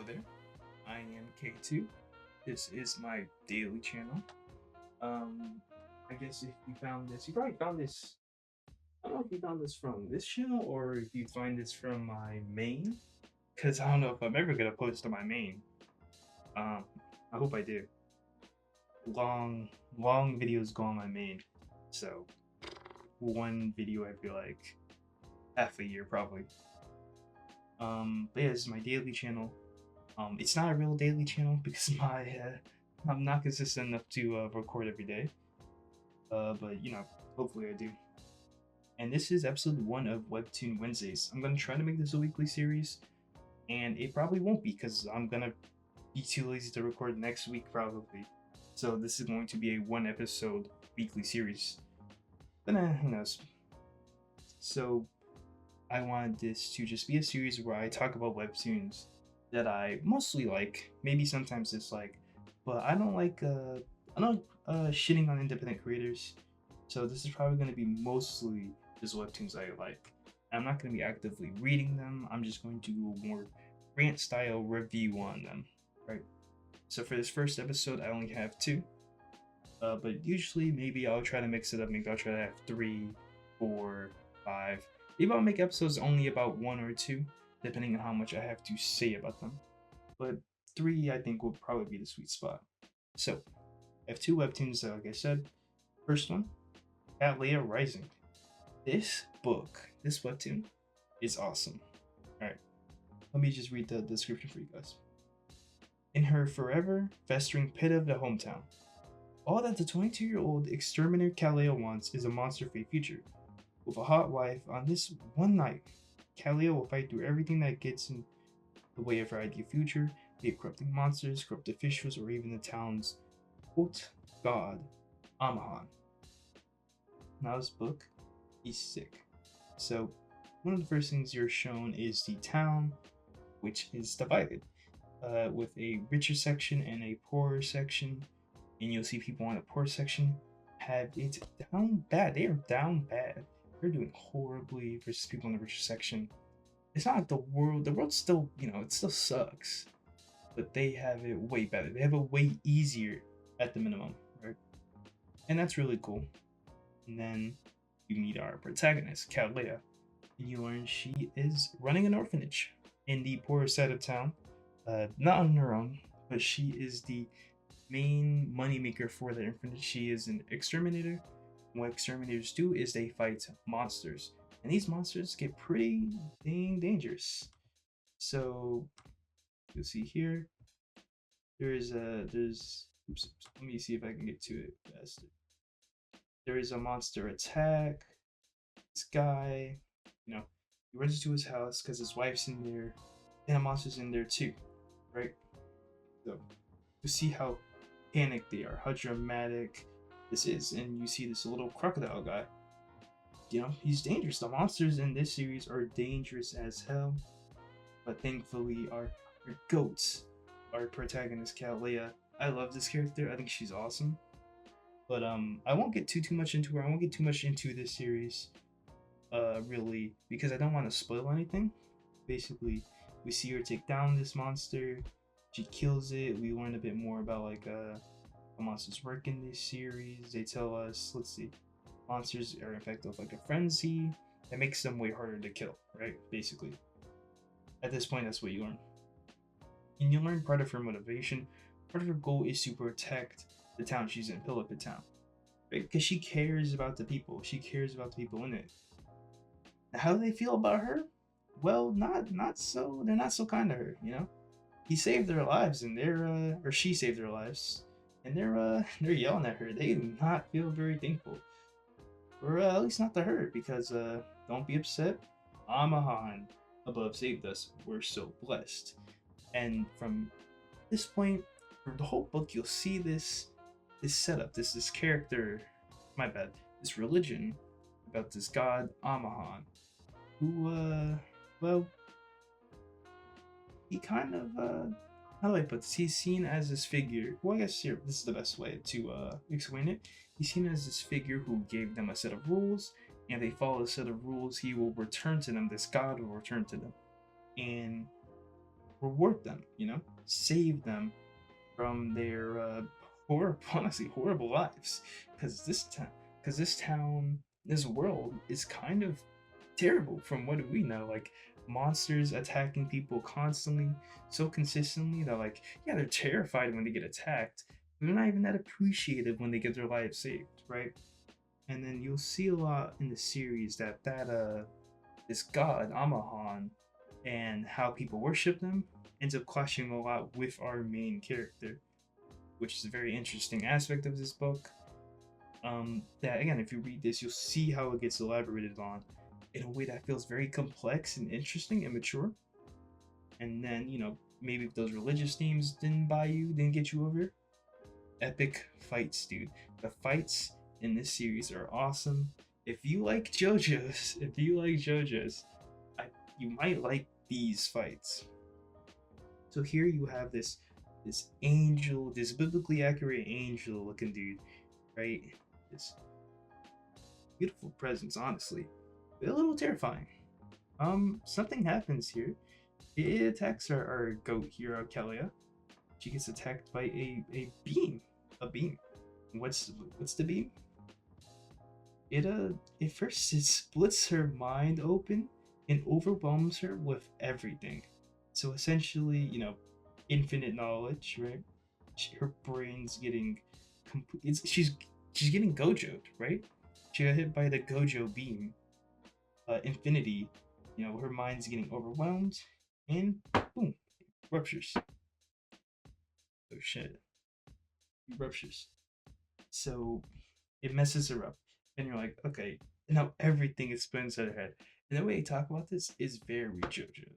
there, I am K2. This is my daily channel. I guess if you found this, you probably found this. I don't know if you found this from this channel or if you find this from my main, because I don't know if I'm ever gonna post to my main. Um, I hope I do. Long videos go on my main, so one video every like half a year probably. But yeah, this is my daily channel. It's not a real daily channel because I'm not consistent enough to record every day. But hopefully I do. And this is episode 1 of Webtoon Wednesdays. I'm gonna try to make this a weekly series, and it probably won't be because I'm gonna be too lazy to record next week probably. So this is going to be a 1 episode weekly series. But who knows? So I wanted this to just be a series where I talk about webtoons that I mostly like, maybe sometimes dislike, but I don't like shitting on independent creators. So this is probably going to be mostly just webtoons I like. I'm not going to be actively reading them. I'm just going to do a more rant style review on them, right? So for this first episode, I only have 2. But usually maybe I'll try to mix it up. Maybe I'll try to have 3, 4, 5. Maybe I'll make episodes only about 1 or 2, depending on how much I have to say about them. But 3, I think, will probably be the sweet spot. So, I have 2 webtoons, like I said. First one, Leia Rising. This webtoon, is awesome. Alright, let me just read the description for you guys. In her forever festering pit of the hometown, all that the 22-year-old exterminator Kalea wants is a monster-free future. With a hot wife, on this one night, Kalea will fight through everything that gets in the way of her ideal future, be it corrupting monsters, corrupt officials, or even the town's quote god, Amahan. Now this book is sick. So one of the first things you're shown is the town, which is divided, with a richer section and a poorer section, and you'll see people in the poor section have it down bad. They are down bad. They're doing horribly versus people in the richer section. It's not like the world still, it still sucks, but they have it way better. They have it way easier at the minimum, right? And that's really cool. And then you meet our protagonist, Kalea, and you learn she is running an orphanage in the poorer side of town, not on her own, but she is the main moneymaker for the orphanage. She is an exterminator. What exterminators do is they fight monsters, and these monsters get pretty dang dangerous. So you'll see here, there's oops, let me see if I can get to it faster. There is a monster attack. This guy, he runs into his house because his wife's in there, and a monster's in there too, right? So you see how panicked they are, how dramatic this is, and you see this little crocodile guy. He's dangerous. The monsters in this series are dangerous as hell, but thankfully our goats, our protagonist Kalea, I love this character. I think she's awesome. But I won't get too much into her. I won't get too much into this series, really, because I don't want to spoil anything. Basically, we see her take down this monster. She kills it. We learn a bit more about how monsters work in this series. They tell us, let's see, monsters are infected with a frenzy that makes them way harder to kill, right? Basically, at this point, that's what you learn. And you learn part of her motivation. Part of her goal is to protect the town she's in, Philippa Town, right? Because she cares about the people. She cares about the people in it. Now, how do they feel about her? Well, not so. They're not so kind to her. He saved their lives, and or she saved their lives, and they're yelling at her. They do not feel very thankful, or at least not to her, because don't be upset. Amahan above saved us. We're so blessed. And from this point, for the whole book, you'll see this setup, this character, my bad, this religion about this god Amahan, who well, he kind of how do I put this? He's seen as this figure. Well, I guess here this is the best way to explain it. He's seen as this figure who gave them a set of rules, and if they follow a set of rules, he will return to them. This god will return to them, and reward them, save them from their horrible, honestly horrible lives. Because this town, this world is kind of terrible from what we know. Like monsters attacking people constantly, so consistently that like yeah, they're terrified when they get attacked. But they're not even that appreciative when they get their lives saved, right? And then you'll see a lot in the series that this god Amahan and how people worship them ends up clashing a lot with our main character, which is a very interesting aspect of this book. That again, if you read this, you'll see how it gets elaborated on in a way that feels very complex and interesting and mature. And then, maybe if those religious themes didn't get you over, epic fights, dude. The fights in this series are awesome. If you like JoJo's, I, you might like these fights. So here you have this angel, this biblically accurate angel looking dude, right? This beautiful presence, honestly. A little terrifying. Something happens here. It attacks our goat hero, Kelia. She gets attacked by a beam. A beam. What's the beam? It first it splits her mind open and overwhelms her with everything. So essentially, infinite knowledge, right? Her brain's getting she's getting gojoed, right? She got hit by the gojo beam, infinity. Her mind's getting overwhelmed, and boom, ruptures. Oh shit, it ruptures. So it messes her up, and you're like, okay, now everything is spinning inside her head. And the way they talk about this is very JoJo,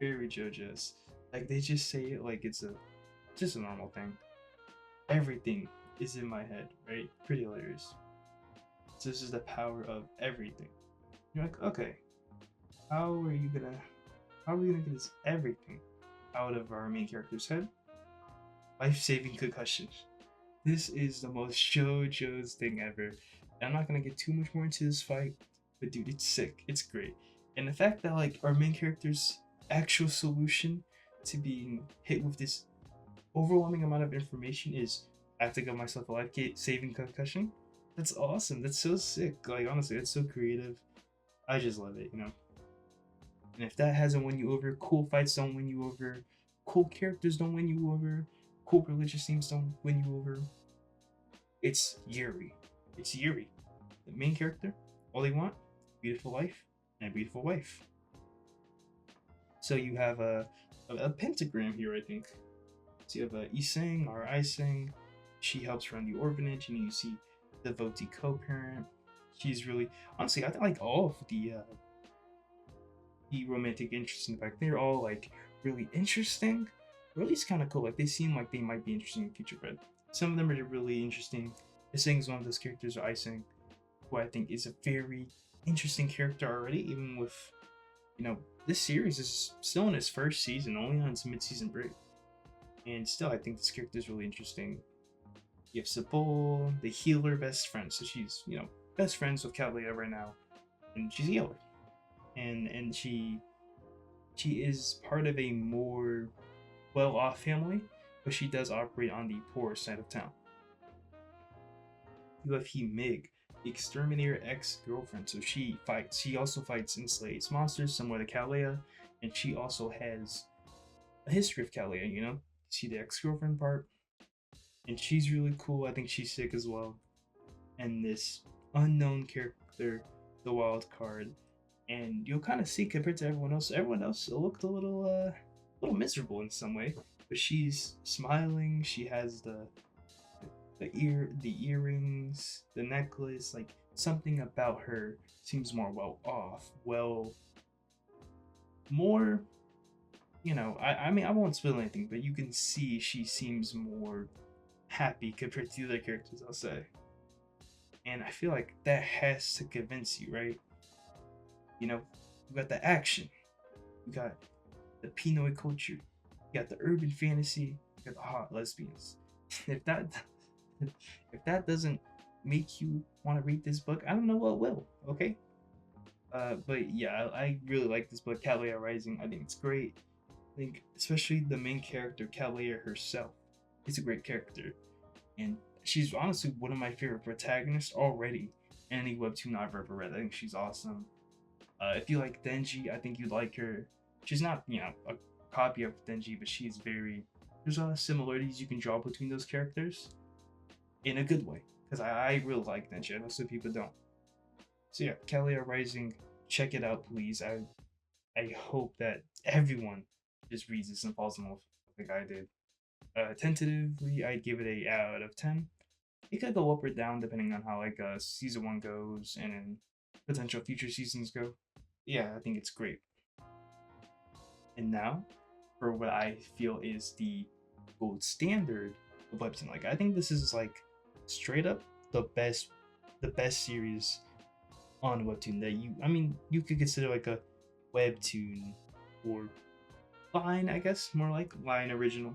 very JoJo's. Like they just say it like it's just a normal thing. Everything is in my head, right? Pretty hilarious. So this is the power of everything. You're like, okay, how are we gonna get this everything out of our main character's head? Life-saving concussion. This is the most JoJo's thing ever. I'm not gonna get too much more into this fight, but dude, it's sick. It's great. And the fact that like our main character's actual solution to being hit with this overwhelming amount of information is I have to give myself a life-saving concussion. That's awesome. That's so sick. Like honestly, that's so creative. I just love it, And if that hasn't won you over, cool fights don't win you over, cool characters don't win you over, cool religious themes don't win you over. It's Yuri. It's Yuri. The main character, all they want, beautiful life and a beautiful wife. So you have a pentagram here, I think. So you have Ising or Ising. She helps run the orphanage, and you see the devotee co-parent. She's really, honestly, I like all of the romantic interests in the back. They're all like really interesting, or at least kind of cool. Like they seem like they might be interesting in the future, but some of them are really interesting. Ising is one of those characters, or Ising, who I think is a very interesting character already, even with, this series is still in its first season, only on its mid-season break. And still, I think this character is really interesting. You have Sabol, the healer best friend. So she's, best friends with Kalia right now. And she's a healer. And she is part of a more well-off family, but she does operate on the poor side of town. You have Mig, the exterminator ex-girlfriend. So she also fights and slays monsters similar to Kalia, and she also has a history of Kalia, See the ex-girlfriend part. And she's really cool. I think she's sick as well. And this unknown character, the wild card, and you'll kind of see compared to everyone else. Everyone else looked a little miserable in some way, but she's smiling. She has the earrings, the necklace. Like something about her seems more well off. More. I mean, I won't spoil anything, but you can see she seems more happy compared to the other characters, I'll say. And I feel like that has to convince you, right? You got the action, you got the Pinoy culture, you got the urban fantasy, you got the hot lesbians. if that doesn't make you want to read this book, I don't know what will, okay? But yeah, I really like this book, Kalia Rising. I think it's great. I think especially the main character, Kalia herself, is a great character, and she's honestly one of my favorite protagonists already in any webtoon I've ever read. I think she's awesome. If you like Denji, I think you'd like her. She's not, a copy of Denji, but she's very. There's a lot of similarities you can draw between those characters in a good way. Because I really like Denji. I know some people don't. So yeah, Kalia Rising, check it out, please. I hope that everyone just reads this and falls in love like I did. Tentatively, I'd give it a out of 10. It could go up or down depending on how like season one goes and then potential future seasons go. Yeah, I think it's great. And now, for what I feel is the gold standard of webtoon. Like I think this is like straight up the best series on webtoon that you could consider like a webtoon or line, I guess, more like line original.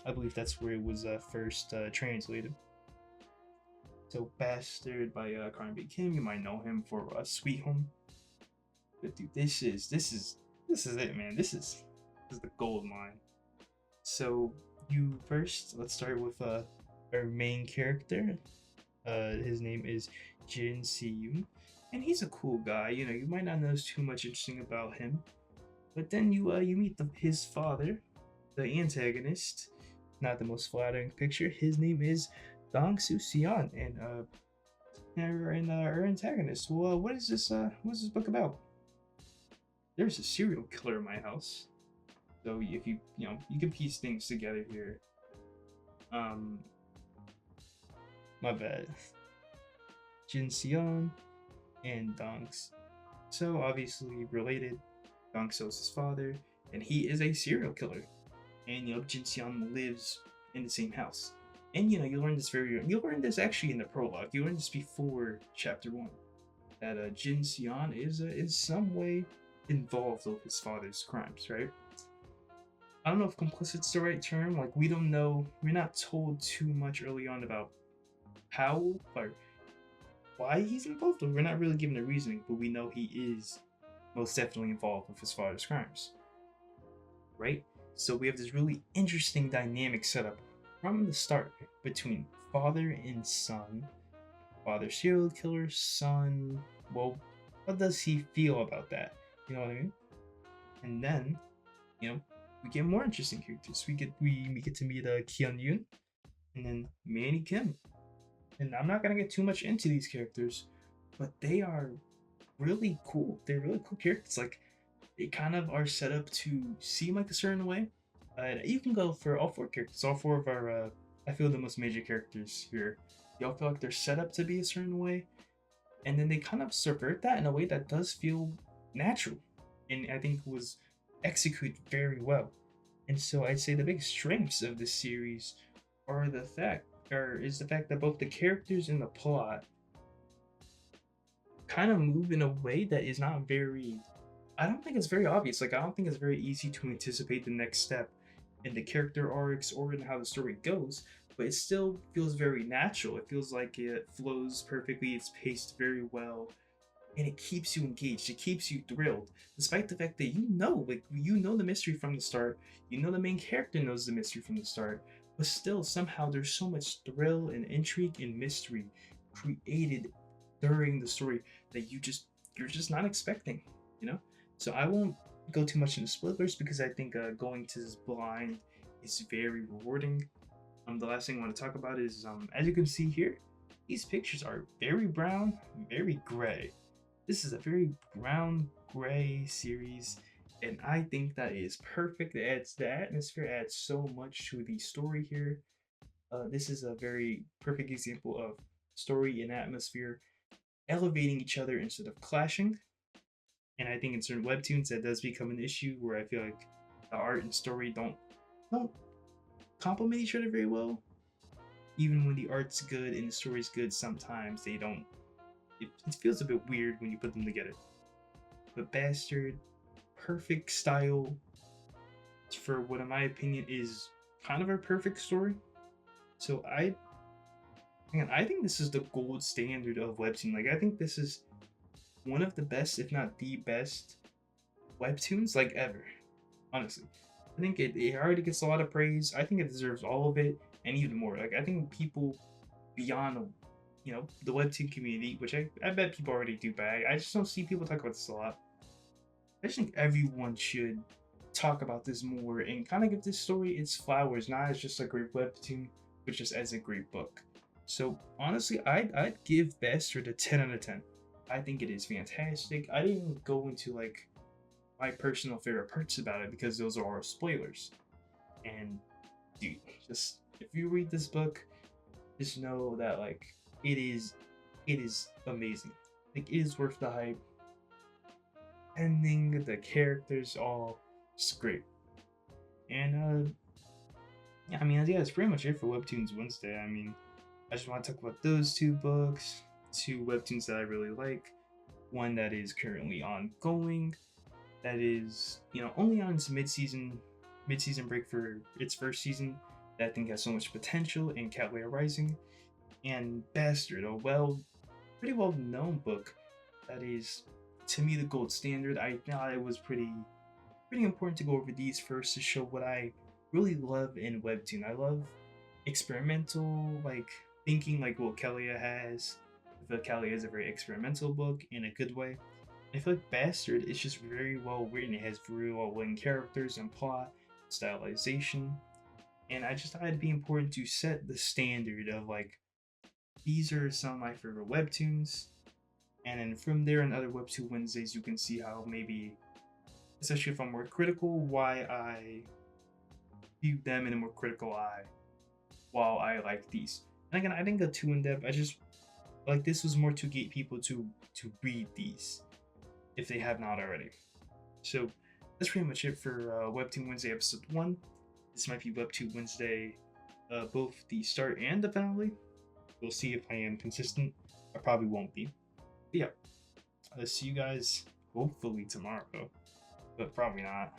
I believe that's where it was first translated. So Bastard by Carnaby Kim, you might know him for Sweet Home. But dude, this is it, man. This is the gold mine. So you first, let's start with our main character. His name is Jin Si-yoon, and he's a cool guy. You might not know too much interesting about him, but then you meet his father, the antagonist. Not the most flattering picture. His name is Dong Soo Seon, and our antagonist. Well, what's this book about? There's a serial killer in my house. So if you can piece things together here. Um, my bad. Jin Seon and Dong's. So obviously related. Dong So's his father, and he is a serial killer. And Jin Seon lives in the same house. And you learn this actually in the prologue. You learn this before chapter 1. That Jin Seon is in some way involved with his father's crimes, right? I don't know if complicit's the right term. Like we don't know, we're not told too much early on about how or why he's involved. We're not really given a reasoning, but we know he is most definitely involved with his father's crimes, right? So we have this really interesting dynamic setup from the start between father and son. Father serial killer, son. Well, what does he feel about that? You know what I mean? And then, we get more interesting characters. We get to meet Kyun Yoon and then Manny Kim. And I'm not gonna get too much into these characters, but they are really cool. They're really cool characters. Like they kind of are set up to seem like a certain way. You can go for all four characters. All four of our, I feel the most major characters here. Y'all feel like they're set up to be a certain way, and then they kind of subvert that in a way that does feel natural, and I think was executed very well. And so I'd say the big strengths of this series are the fact that both the characters and the plot kind of move in a way that is not very. I don't think it's very obvious. Like I don't think it's very easy to anticipate the next step in the character arcs or in how the story goes, but it still feels very natural. It feels like it flows perfectly, it's paced very well, and it keeps you engaged, it keeps you thrilled, despite the fact that the mystery from the start, the main character knows the mystery from the start, but still somehow there's so much thrill and intrigue and mystery created during the story that you're just not expecting, you know? So I won't go too much into spoilers because I think going to this blind is very rewarding. The last thing I want to talk about is, as you can see here, these pictures are very brown, very gray. This is a very brown gray series, and I think that is perfect. It adds the atmosphere, adds so much to the story here. This is a very perfect example of story and atmosphere elevating each other instead of clashing. And I think in certain webtoons that does become an issue where I feel like the art and story don't complement each other very well. Even when the art's good and the story's good, sometimes they don't. It feels a bit weird when you put them together. But Bastard, perfect style for what, in my opinion, is kind of a perfect story. So I think this is the gold standard of webtoon. Like I think this is one of the best, if not the best, webtoons like ever. Honestly, I think it already gets a lot of praise. I think it deserves all of it and even more. Like I think people beyond the webtoon community, which I bet people already do, but I just don't see people talk about this a lot. I just think everyone should talk about this more and kind of give this story its flowers, not as just a great webtoon, but just as a great book. So honestly, I'd give Bastard a 10 out of 10. I think it is fantastic. I didn't go into like my personal favorite parts about it because those are all spoilers. And dude, just if you read this book, just know that like it is amazing. Like it is worth the hype. Ending, the characters, all just great. And yeah, I mean, yeah, that's pretty much it for Webtoons Wednesday. I mean, I just want to talk about those two books, two webtoons that I really like. One that is currently ongoing, that is only on its mid-season break for its first season. That I think has so much potential in Catway Rising, and Bastard, a pretty well known book that is to me the gold standard. I thought it was pretty important to go over these first to show what I really love in webtoon. I love experimental like thinking like what Kalia has. I feel like Kalia is a very experimental book in a good way. I feel like Bastard is just very well written. It has very well written characters and plot, stylization, and I just thought it'd be important to set the standard of like these are some of my favorite webtoons, and then from there in other Webtoon Wednesdays you can see how maybe, especially if I'm more critical, why I view them in a more critical eye while I like these. And again, I didn't go too in depth. I just like this was more to get people to read these if they have not already. So that's pretty much it for Webtoon Wednesday episode 1. This might be Webtoon Wednesday, both the start and the finale. We'll see if I am consistent. I probably won't be. But yeah, I'll see you guys hopefully tomorrow, but probably not.